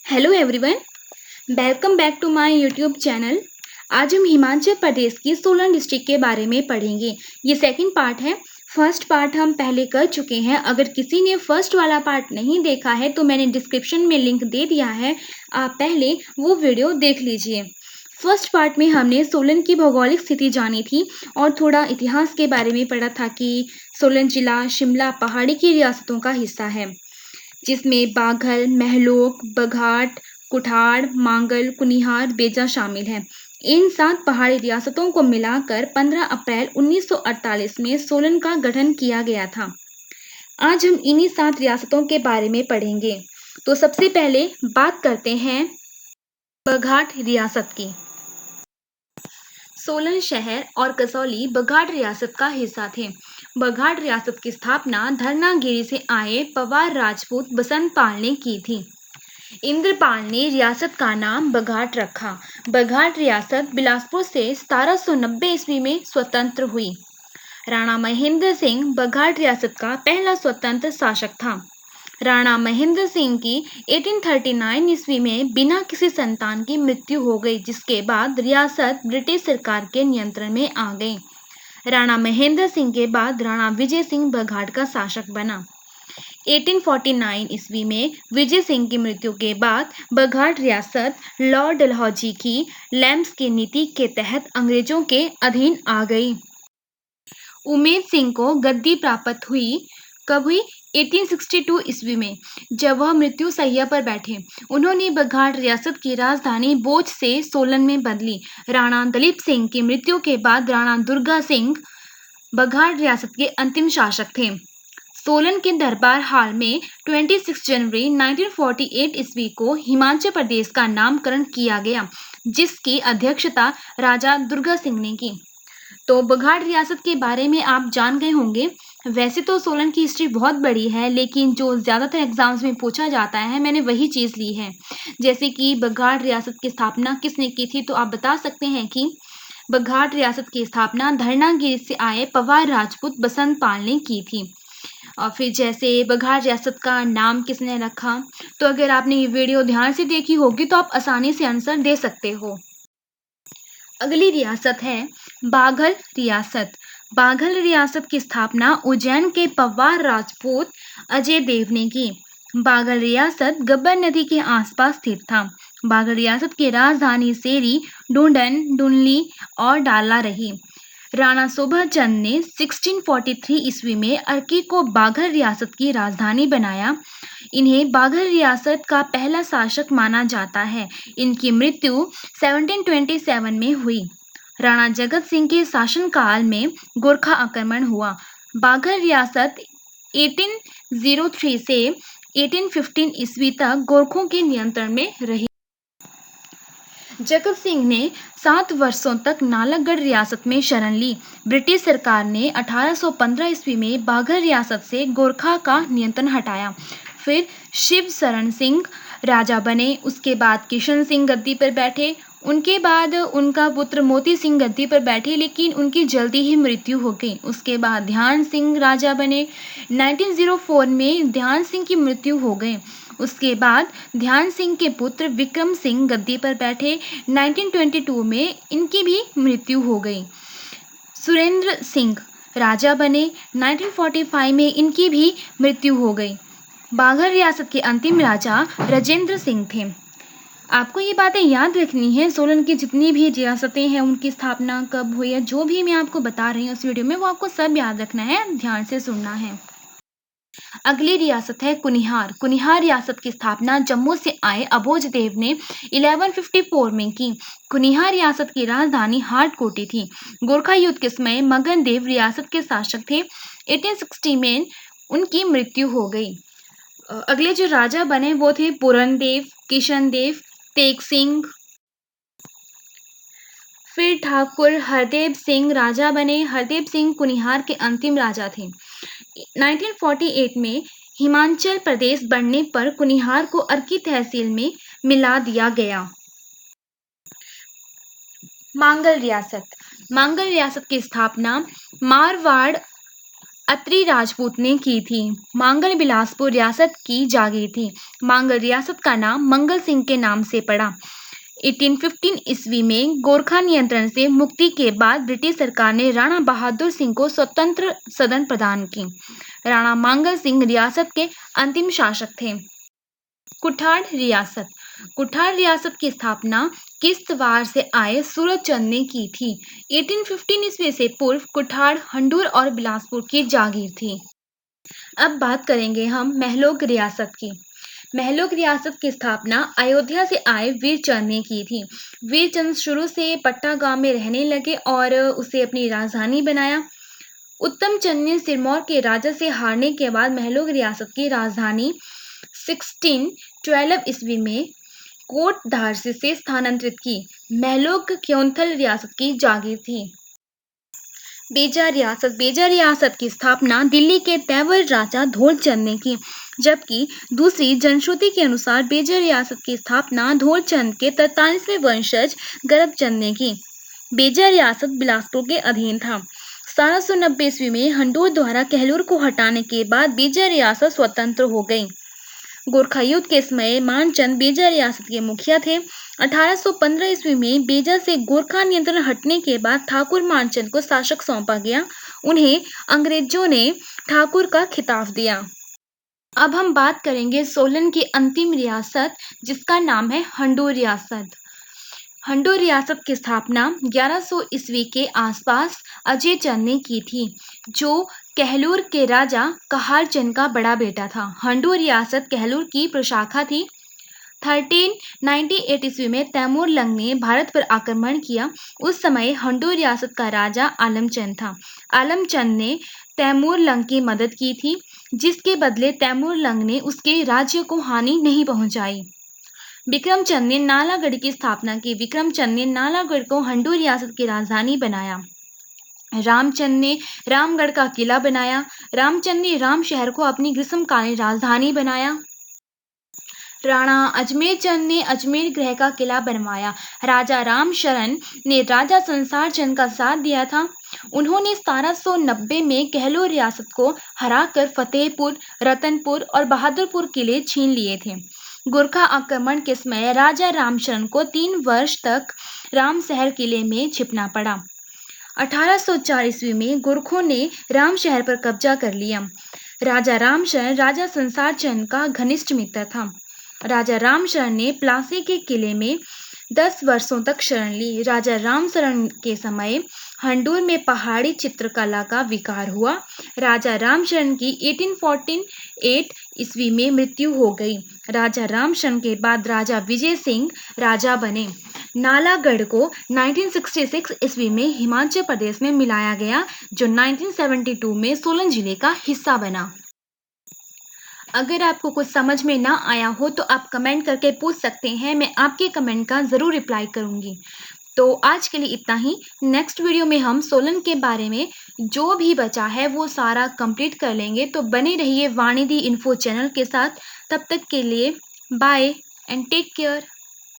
Hello everyone, welcome back to my YouTube channel. आज हम हिमाचल प्रदेश की सोलन डिस्ट्रिक्ट के बारे में पढ़ेंगे। ये सेकंड पार्ट है। फर्स्ट पार्ट हम पहले कर चुके हैं। अगर किसी ने फर्स्ट वाला पार्ट नहीं देखा है तो मैंने डिस्क्रिप्शन में लिंक दे दिया है, आप पहले वो वीडियो देख लीजिए। फर्स्ट पार्ट में हमने सोलन की भौगोलिक स्थिति जानी थी और थोड़ा इतिहास के बारे में पढ़ा था कि सोलन जिला शिमला पहाड़ी की रियासतों का हिस्सा है, जिसमें बाघल, महलोक, बघाट, कुठाड़, मांगल, कुनिहार, बेजा शामिल हैं। इन 7 पहाड़ी रियासतों को मिलाकर 15 अप्रैल 1948 में सोलन का गठन किया गया था। आज हम इन्हीं 7 रियासतों के बारे में पढ़ेंगे। तो सबसे पहले बात करते हैं बघाट रियासत की। सोलन शहर और कसौली बघाट रियासत का हिस्सा थे। बघाट रियासत की स्थापना धरनागिरी से आए पवार राजपूत बसंत पाल ने की थी। इंद्रपाल ने रियासत का नाम बघाट रखा। बघाट रियासत बिलासपुर से 1790 ईस्वी में स्वतंत्र हुई। राणा महेंद्र सिंह बघाट रियासत का पहला स्वतंत्र शासक था। राणा महेंद्र सिंह की 1839 ईस्वी में बिना किसी संतान की मृत्यु हो गई, जिसके बाद रियासत ब्रिटिश सरकार के नियंत्रण में आ गई। राणा महेंद्र सिंह के बाद राणा विजय सिंह बघाट का शासक बना। 1849 ईस्वी में विजय सिंह की मृत्यु के बाद बघाट रियासत लॉर्ड डलहौजी की लैम्प्स की नीति के तहत अंग्रेजों के अधीन आ गई। उमेद सिंह को गद्दी प्राप्त हुई। कब हुई? 1862 ईस्वी में, जब वह मृत्यु शैय्या पर बैठे। उन्होंने बघाट रियासत की राजधानी बोझ से सोलन में बदली। राणा दलीप सिंह की मृत्यु के बाद राणा दुर्गा सिंह बघाट रियासत के अंतिम शासक थे। सोलन के दरबार हाल में 26 जनवरी 1948 ईस्वी को हिमाचल प्रदेश का नामकरण किया गया, जिसकी अध्यक्षता राजा दुर्गा सिंह ने की। तो बघाट रियासत के बारे में आप जान गए होंगे। वैसे तो सोलन की हिस्ट्री बहुत बड़ी है, लेकिन जो ज़्यादातर एग्जाम्स में पूछा जाता है मैंने वही चीज़ ली है। जैसे कि बघाट रियासत की स्थापना किसने की थी, तो आप बता सकते हैं कि बघाट रियासत की स्थापना धरनागिरी से आए पवार राजपूत बसंत पाल ने की थी। और फिर जैसे बघाट रियासत का नाम किसने रखा, तो अगर आपने ये वीडियो ध्यान से देखी होगी तो आप आसानी से आंसर दे सकते हो। अगली रियासत है बाघल रियासत। बाघल रियासत की स्थापना उज्जैन के पवार राजपूत अजय देव ने की। बाघल रियासत गब्बर नदी के आसपास स्थित था। बाघल रियासत की राजधानी सेरी, ढूंढन, डुनली और डाला रही। राणा सुबहचंद ने 1643 ईस्वी में अर्की को बाघल रियासत की राजधानी बनाया। इन्हें बाघल रियासत का पहला शासक माना जाता है। इनकी मृत्यु 1727 में हुई। राणा जगत सिंह के शासनकाल में गोरखा आक्रमण हुआ। बाघल रियासत 1803 से 1815 ईस्वी तक गोरखों के नियंत्रण में रही। जगत सिंह ने 7 वर्षों तक नालागढ़ रियासत में शरण ली। ब्रिटिश सरकार ने 1815 ईस्वी में बाघल रियासत से गोरखा का नियंत्रण हटाया। फिर शिव शरण सिंह राजा बने। उसके बाद किशन सिंह गद्दी पर बैठे। उनके बाद उनका पुत्र मोती सिंह गद्दी पर बैठे, लेकिन उनकी जल्दी ही मृत्यु हो गई। उसके बाद ध्यान सिंह राजा बने। 1904 में ध्यान सिंह की मृत्यु हो गई। उसके बाद ध्यान सिंह के पुत्र विक्रम सिंह गद्दी पर बैठे। 1922 में इनकी भी मृत्यु हो गई। सुरेंद्र सिंह राजा बने। 1945 में इनकी भी मृत्यु हो गई। बाघल रियासत के अंतिम राजा राजेंद्र सिंह थे। आपको ये बातें याद रखनी है। सोलन की जितनी भी रियासतें हैं उनकी स्थापना कब हुई है, जो भी मैं आपको बता रही हूँ इस वीडियो में, वो आपको सब याद रखना है, ध्यान से सुनना है। अगली रियासत है कुनिहार। कुनिहार रियासत की स्थापना जम्मू से आए अभोज देव ने 1154 में की। कुनिहार रियासत की राजधानी हाटकोटी थी। गोरखा युद्ध के समय मगन देव रियासत के शासक थे। 1860 में उनकी मृत्यु हो गई। अगले जो राजा बने वो थे पूरन देव, किशन देव, तेग सिंह। फिर ठाकुर हरदेव सिंह राजा बने। हरदेव सिंह कुनिहार के अंतिम राजा थे। 1948 में हिमाचल प्रदेश बनने पर कुनिहार को अर्की तहसील में मिला दिया गया। मांगल रियासत। मांगल रियासत की स्थापना मारवाड़ अत्रि राजपूत ने की थी। मांगल बिलासपुर रियासत की जागीर थी। मांगल रियासत का नाम मंगल सिंह के नाम से पड़ा। 1815 ईस्वी में गोरखा नियंत्रण से मुक्ति के बाद ब्रिटिश सरकार ने राणा बहादुर सिंह को स्वतंत्र सदन प्रदान की। राणा मांगल सिंह रियासत के अंतिम शासक थे। कुठाड़ रियासत। कुठाड़ रियासत की स्थापना किश्तवाड़ से आए सूरजचंद ने की थी। 1815 ईस्वी से पूर्व कुठाड़ हंडूर और बिलासपुर की जागीर थी। अब बात करेंगे हम महलोक रियासत की। महलोक रियासत की स्थापना अयोध्या से आए वीरचंद ने की थी। वीरचंद शुरू से पट्टा गांव में रहने लगे और उसे अपनी राजधानी बनाया। उत्तम चंद ने सिरमौर के राजा से हारने के बाद महलोक रियासत की राजधानी 1612 ईस्वी में कोटधार से स्थानांतरित की। महलोक क्योंथल रियासत की जागीर थी। बेजा रियासत। बेजा रियासत की स्थापना दिल्ली के तैवर राजा धौलचंद ने की, जबकि दूसरी जनश्रुति के अनुसार बेजा रियासत की स्थापना धौलचंद के 43वें वंशज गरबचंद ने की। बेजा रियासत बिलासपुर के अधीन था। 1790 ईस्वी में हंडूर द्वारा कहलूर को हटाने के बाद बेजा रियासत स्वतंत्र हो गई। गोरखा युद्ध के समय मानचंद बेजा रियासत के मुखिया थे। 1815 ईस्वी में बेजा से गोरखा नियंत्रण हटने के बाद ठाकुर मानचंद को शासक सौंपा गया। उन्हें अंग्रेजों ने ठाकुर का खिताब दिया। अब हम बात करेंगे सोलन की अंतिम रियासत, जिसका नाम है हंडूर रियासत। हंडूर रियासत की स्थापना 1100 ईस्वी के आसपास अजय चंद ने की थी, जो कहलूर के राजा कहार चंद का बड़ा बेटा था। हंडूर रियासत कहलूर की प्रशाखा थी। 1398 ईस्वी में तैमूर लंग ने भारत पर आक्रमण किया। उस समय हंडूर रियासत का राजा आलमचंद था। आलमचंद ने तैमूर लंग की मदद की थी, जिसके बदले तैमूर लंग ने उसके राज्य को हानि नहीं पहुंचाई। विक्रमचंद ने नालागढ़ की स्थापना की। विक्रमचंद ने नालागढ़ को हंडूर रियासत की राजधानी बनाया। रामचंद ने रामगढ़ का किला बनाया। रामचंद ने राम शहर को अपनी ग्रीष्मकालीन राजधानी बनाया। राणा अजमेर चंद ने अजमेर गृह का किला बनवाया। राजा राम शरण ने राजा संसार चंद का साथ दिया था। उन्होंने 1790 में कहलूर रियासत को हराकर फतेहपुर, रतनपुर और बहादुरपुर किले छीन लिए थे। गोरखा आक्रमण के समय राजा रामशरण को 3 वर्ष तक रामशहर किले में छिपना पड़ा। 1804 ईस्वी में गोरखों ने राम शहर पर कब्जा कर लिया। राजा रामशरण राजा संसार चंद का घनिष्ठ मित्र था। राजा रामशरण ने प्लासी के किले में 10 वर्षों तक शरण ली। राजा रामशरण के समय हंडूर में पहाड़ी चित्रकला का विकार हुआ। राजा रामशरण की 1848 ईस्वी में मृत्यु हो गई। राजा रामशरण के बाद राजा विजय सिंह राजा बने। नालागढ़ को 1966 ईस्वी में हिमाचल प्रदेश में मिलाया गया, जो 1972 में सोलन जिले का हिस्सा बना। अगर आपको कुछ समझ में ना आया हो तो आप कमेंट करके पूछ सकते हैं, मैं आपके कमेंट का ज़रूर रिप्लाई करूँगी। तो आज के लिए इतना ही। नेक्स्ट वीडियो में हम सोलन के बारे में जो भी बचा है वो सारा कंप्लीट कर लेंगे। तो बने रहिए वाणी दी इन्फो चैनल के साथ। तब तक के लिए बाय एंड टेक केयर।